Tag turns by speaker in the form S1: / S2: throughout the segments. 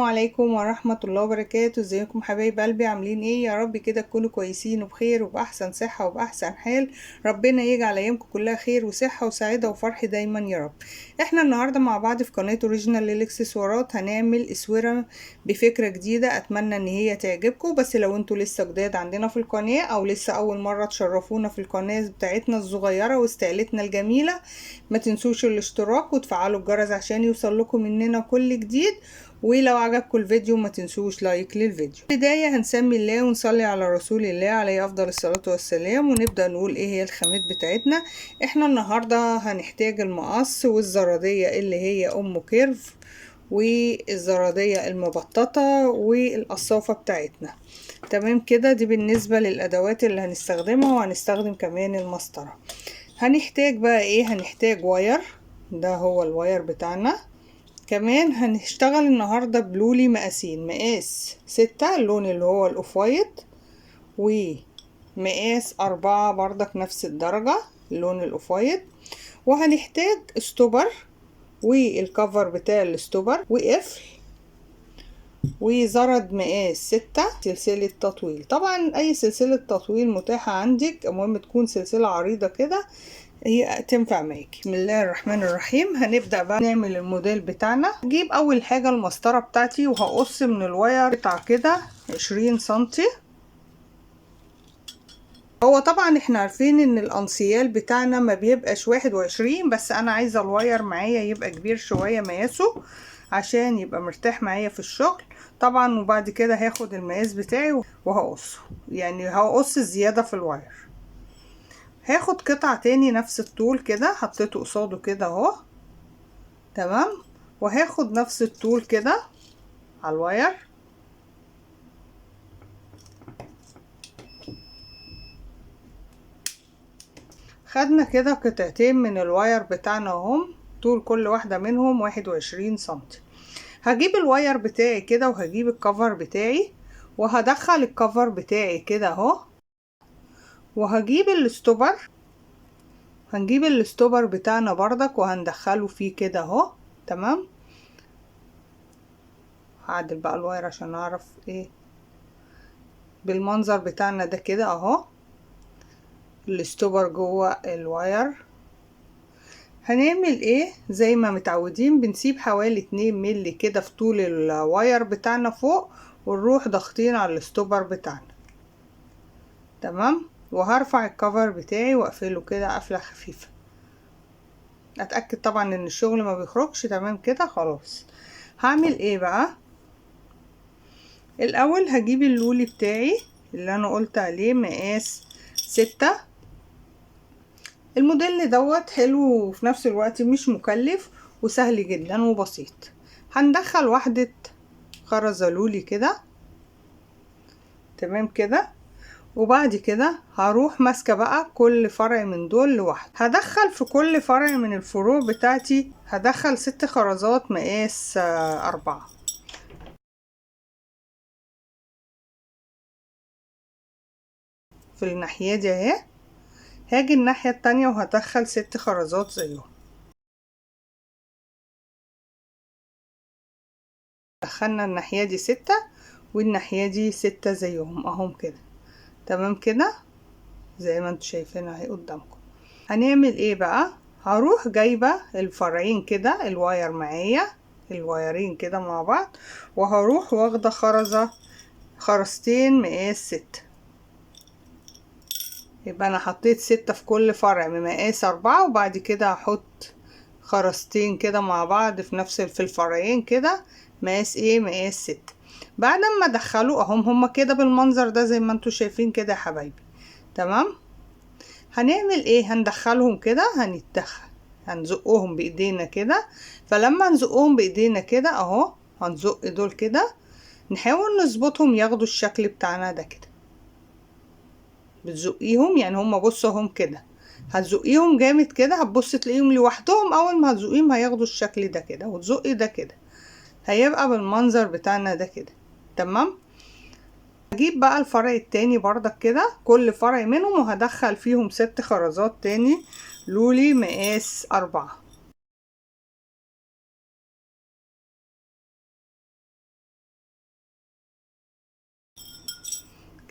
S1: عليكم ورحمة الله وبركاته. ازيكم حبايب قلبي؟ عاملين ايه؟ يا رب كده تكونوا كويسين وبخير وبأحسن صحة وبأحسن حال. ربنا يجعل ايامكم كلها خير وصحة وسعادة وفرح دايما يا رب. احنا النهاردة مع بعض في قناة اوريجينال للاكسسوارات هنعمل اسورة بفكرة جديدة، اتمنى ان هي تعجبكم. بس لو انتوا لسه جداد عندنا في القناة او لسه اول مرة تشرفونا في القناة بتاعتنا الصغيرة واستقالتنا الجميلة، ما تنسوش الاشتراك وتفعلوا الجرس عشان يوصل لكم مننا كل جديد. ولو عجبكم الفيديو ما تنسوش لايك للفيديو. بداية هنسمي الله ونصلي على رسول الله عليه افضل الصلاة والسلام، ونبدأ نقول ايه هي الخامات بتاعتنا. احنا النهاردة هنحتاج المقص والزرادية اللي هي ام كيرف، والزرادية المبططة والقصافة بتاعتنا. تمام كده، دي بالنسبة للأدوات اللي هنستخدمها، وهنستخدم كمان المسطرة. هنحتاج بقى ايه؟ هنحتاج واير، ده هو الواير بتاعنا. كمان هنشتغل النهاردة بلولي مقاسين، مقاس 6 اللون اللي هو الاوف وايت، ومقاس 4 بردك نفس الدرجة اللون الاوف وايت. وهنحتاج ستوبر والكفر بتاع الستوبر وقفل وزرد مقاس 6، سلسلة تطويل. طبعا اي سلسلة تطويل متاحة عندك، المهم تكون سلسلة عريضة كده هي تنفع معاكي. بسم الله الرحمن الرحيم. هنبدأ بقى نعمل الموديل بتاعنا. هجيب اول حاجة المسطرة بتاعتي وهقص من الواير قطع كده 20 سنتي. هو طبعا احنا عارفين ان الانسيال بتاعنا ما بيبقاش 21، بس انا عايزة الواير معايا يبقى كبير شوية مقاسه عشان يبقى مرتاح معايا في الشغل طبعا. وبعد كده هاخد المقاس بتاعي وهقصه، يعني هقص الزيادة في الواير. هاخد قطعة تاني نفس الطول كده، حطيته قصاده كده اهو، تمام. وهاخد نفس الطول كده على الواير، خدنا كده قطعتين من الواير بتاعنا اهم، طول كل واحدة منهم 21 سنتي. هجيب الواير بتاعي كده وهجيب الكفر بتاعي وهدخل الكفر بتاعي كده اهو، وهجيب الستوبر، هنجيب الستوبر بتاعنا بردك وهندخله فيه كده اهو، تمام. هعدل بقى الواير عشان اعرف ايه بالمنظر بتاعنا ده كده اهو، الستوبر جوه الواير. هنعمل ايه؟ زي ما متعودين بنسيب حوالي 2 مللي كده في طول الواير بتاعنا فوق، ونروح ضاغطين على الستوبر بتاعنا، تمام. وهرفع الكفر بتاعي واقفله كده قفله خفيفه، اتاكد طبعا ان الشغل ما بيخرجش. تمام كده خلاص. هعمل ايه بقى؟ الاول هجيب اللولي بتاعي اللي انا قلت عليه مقاس 6. الموديل دوت حلو وفي نفس الوقت مش مكلف وسهل جدا وبسيط. هندخل واحدة خرزة لولي كده، تمام كده. وبعد كده هروح ماسكة بقى كل فرع من دول لوحده. هدخل في كل فرع من الفروع بتاعتي هدخل 6 خرزات مقاس 4. في الناحية دي اهي، هاجي الناحية التانية وهدخل 6 خرزات زيهم. دخلنا الناحية دي 6 والناحية دي 6 زيهم اهم كده، تمام كده زي ما انتوا شايفين اهي قدامكم. هنعمل ايه بقى؟ هروح جايبة الفرعين كده، الواير معايا، الوايرين كده مع بعض، وهروح واخدة خرزتين مقاس 6. يبقى انا حطيت 6 في كل فرع بمقاس 4، وبعد كده هحط خرزتين كده مع بعض في الفرعين كده مقاس ايه؟ مقاس 6. بعد ما ادخله اهم هما كده بالمنظر ده زي ما انتوا شايفين كده يا حبايبي، تمام. هنعمل ايه؟ هندخلهم كده، هنزقهم بايدينا كده. فلما نزقهم بايدينا كده اهو، هنزق دول كده، نحاول نظبطهم ياخدوا الشكل بتاعنا ده كده. بتزقيهم يعني هما بصوا هم كده، هتزقيهم جامد كده هتبص تلاقيهم لوحدهم اول ما هتزقيهم هياخدوا الشكل ده كده، وتزقي ده كده هيبقى بالمنظر بتاعنا ده كده، تمام. هجيب بقى الفرع التاني بردك كده، كل فرع منهم وهدخل فيهم 6 خرزات تاني لولي مقاس 4.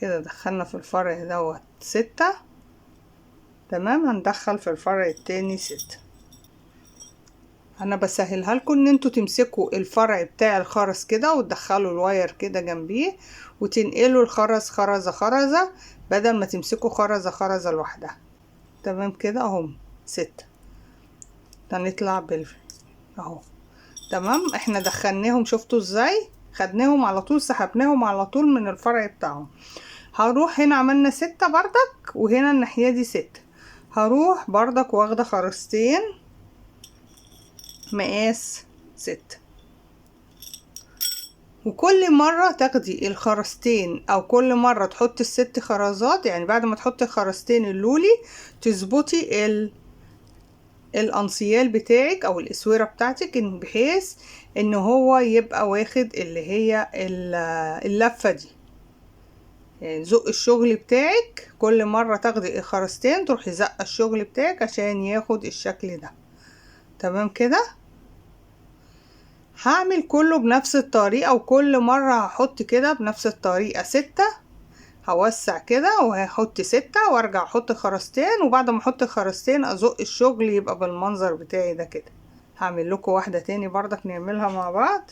S1: كده دخلنا في الفرع دوت 6. تمام، هندخل في الفرع التاني 6. انا بسهلها لكم ان انتوا تمسكوا الفرع بتاع الخرز كده وتدخلوا الواير كده جنبيه وتنقلوا الخرز خرزة خرزة بدل ما تمسكوا خرزة خرزة لوحدها. تمام كده اهم 6. هنطلع اهو. تمام، احنا دخلناهم، شفتوا ازاي خدناهم على طول، سحبناهم على طول من الفرع بتاعهم. هروح هنا عملنا 6 بردك، وهنا الناحية دي 6. هروح بردك واخدة خرزتين مقاس 6، وكل مرة تاخدي الخرزتين او كل مرة تحطي ال6 خرزات، يعني بعد ما تحطي الخرزتين اللولي تظبطي الانسيال بتاعك او الاسوره بتاعتك، بحيث ان هو يبقى واخد اللي هي اللفه دي. يعني زق الشغل بتاعك كل مره تاخدي الخرزتين تروحي زقه الشغل بتاعك عشان ياخد الشكل ده. تمام كده. هعمل كله بنفس الطريقه، وكل مره هحط كده بنفس الطريقه 6. هوسع كده وهحط 6 وارجع احط خرزتين، وبعد ما احط خرزتين ازق الشغل يبقى بالمنظر بتاعي ده كده. هعمل لكم واحدة تاني برضك نعملها مع بعض.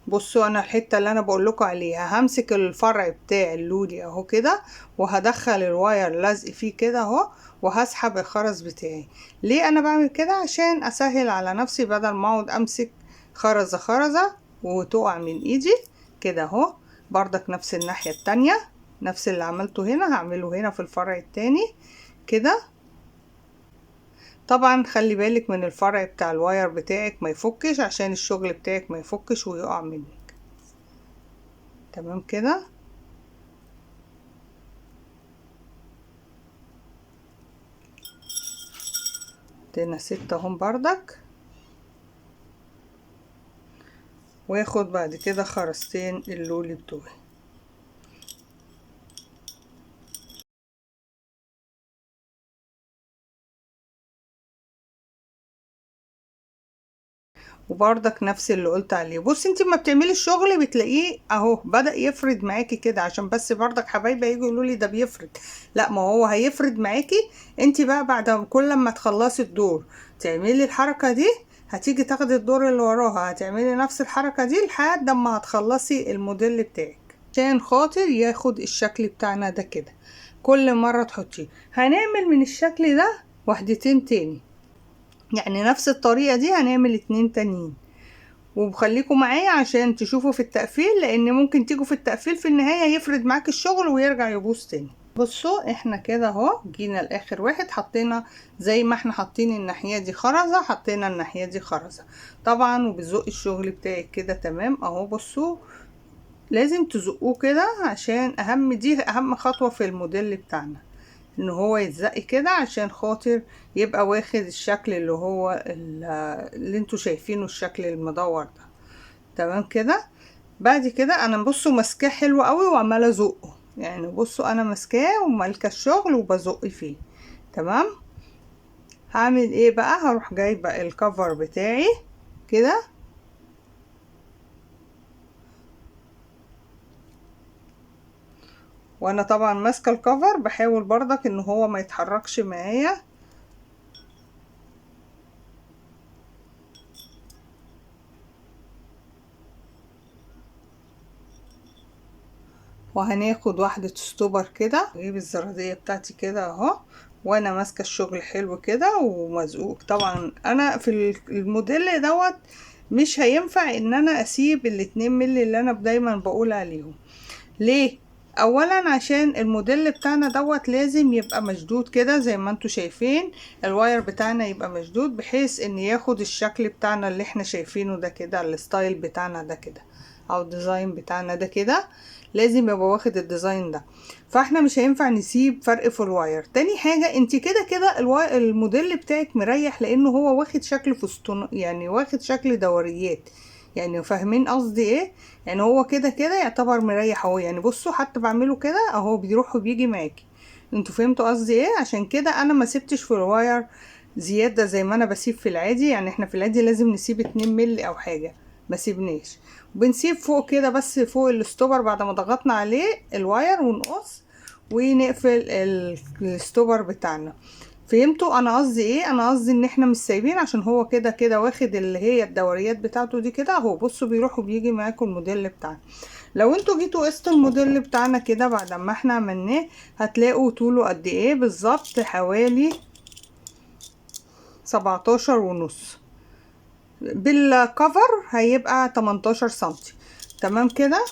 S1: بصوا انا الحتة اللي انا بقول لكم عليها همسك الفرع بتاع اللولي اهو كده، وهدخل الواير لزق فيه كده اهو، وهسحب الخرز بتاعي. ليه انا بعمل كده؟ عشان اسهل على نفسي بدل ما اقعد امسك خرزة خرزة وتقع من ايدي كده اهو. برضك نفس الناحية التانية، نفس اللي عملته هنا هعمله هنا في الفرع التاني كده. طبعا خلي بالك من الفرع بتاع الواير بتاعك ما يفكش، عشان الشغل بتاعك ما يفكش ويقع منك. تمام كده. ادينا 6 اهم بردك، واخد بعد كده خرزتين اللولي بتوعي. وبرضك نفس اللي قلت عليه. بص انت ما بتعملي الشغل بتلاقيه اهو بدأ يفرد معاكي كده، عشان بس برضك حبايبي يجوا يقولوا لي ده بيفرد. لا، ما هو هيفرد معاكي. انت بقى بعد كل ما تخلصي الدور تعملي الحركة دي، هتيجي تاخدي الدور اللي وراها هتعملي نفس الحركة دي لحد ما هتخلصي الموديل بتاعك، عشان خاطر ياخد الشكل بتاعنا ده كده. كل مرة تحطيه. هنعمل من الشكل ده وحدتين تاني، يعني نفس الطريقة دي هنعمل 2 تانيين. وخليكم معايا عشان تشوفوا في التقفيل، لان ممكن تيجوا في التقفيل في النهاية يفرد معاك الشغل ويرجع يبوظ تاني. بصوا احنا كده اهو جينا لاخر واحد، حطينا زي ما احنا حاطين الناحية دي خرزة حطينا الناحية دي خرزة طبعا، وبزق الشغل بتاعك كده. تمام اهو. بصوا لازم تزقوه كده، عشان دي اهم خطوة في الموديل بتاعنا، ان هو يتزق كده عشان خاطر يبقى واخد الشكل اللي هو اللي انتوا شايفينه، الشكل المدور ده. تمام كده. بعد كده انا بصوا ماسكاه حلو قوي وعماله ازقه، يعني بصوا انا ماسكاه ومالكه الشغل وبزق فيه. تمام. هعمل ايه بقى؟ هروح جايبه الكفر بتاعي كده، وانا طبعا ماسكه الكفر بحاول برضك ان هو ما يتحركش معايا. وهناخد واحدة ستوبر كده، اجيب الزرادية بتاعتي كده اهو، وانا ماسكة الشغل حلو كده ومزقوق. طبعا انا في الموديل دوت مش هينفع ان انا اسيب ال2 مللي اللي انا دايما بقول عليهم. ليه؟ اولا عشان الموديل بتاعنا دوت لازم يبقى مشدود كده زي ما انتوا شايفين، الواير بتاعنا يبقى مشدود بحيث ان ياخد الشكل بتاعنا اللي احنا شايفينه ده كده، الستايل بتاعنا ده كده او الديزاين بتاعنا ده كده، لازم يبقى واخد الديزاين ده. فاحنا مش هينفع نسيب فرق في الواير. تاني حاجة، انت كده كده الموديل بتاعك مريح لانه هو واخد شكل فستون، يعني واخد شكل دوريات. يعني فاهمين قصدي ايه؟ يعني هو كده كده يعتبر مريح اهو. يعني بصوا حتى بعمله كده اهو بيروح وبيجي معاكي. انتوا فهمتوا قصدي ايه؟ عشان كده انا ما سبتش في الواير زيادة زي ما انا بسيب في العادي. يعني احنا في العادي لازم نسيب 2 مللي او حاجة، ما سيبناش. بنسيب فوق كده بس فوق الستوبر بعد ما ضغطنا عليه الواير ونقص ونقفل الستوبر بتاعنا. فهمتوا انا قصدي ايه؟ انا قصدي ان احنا مش سايبين، عشان هو كده كده واخد اللي هي الدوريات بتاعته دي كده اهو. بصوا بيروح وبيجي معاكم الموديل بتاعنا. لو انتوا جيتوا قستوا الموديل بتاعنا كده بعد ما احنا عملناه هتلاقوا طوله قد ايه بالظبط، حوالي 17.5. بالكفر هيبقى 18 سنتي. تمام كده.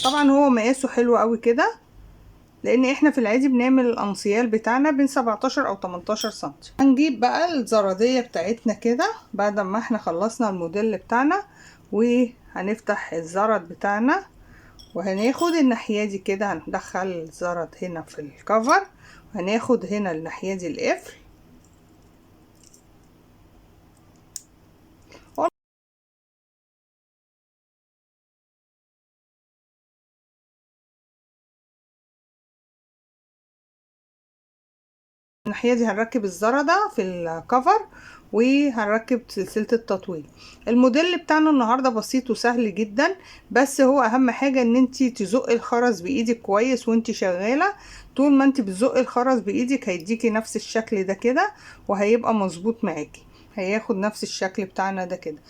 S1: طبعا هو مقاسه حلو قوي كده، لان احنا في العادي بنعمل الانسيال بتاعنا بين 17 او 18 سنتي. هنجيب بقى الزرادية بتاعتنا كده بعد ما احنا خلصنا الموديل بتاعنا، وهنفتح الزرد بتاعنا وهناخد الناحية دي كده، هندخل الزرد هنا في الكفر، وهناخد هنا الناحية دي القفل الناحية دي. هنركب الزردة في الكفر وهنركب سلسلة التطويل. الموديل بتاعنا النهاردة بسيط وسهل جدا، بس هو اهم حاجة ان انتي تزقي الخرز بايدك كويس وانتي شغالة. طول ما انتي بتزقي الخرز بايدك هيديكي نفس الشكل ده كده، وهيبقى مظبوط معاكي، هياخد نفس الشكل بتاعنا ده كده.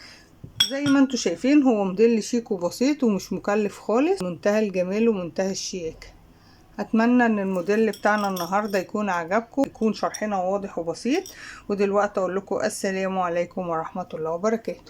S1: زي ما انتوا شايفين هو موديل شيك وبسيط ومش مكلف خالص، منتهى الجمال ومنتهى الشيك. اتمنى ان الموديل بتاعنا النهارده يكون عجبكم، يكون شرحنا واضح وبسيط. ودلوقتي اقول لكم السلام عليكم ورحمة الله وبركاته.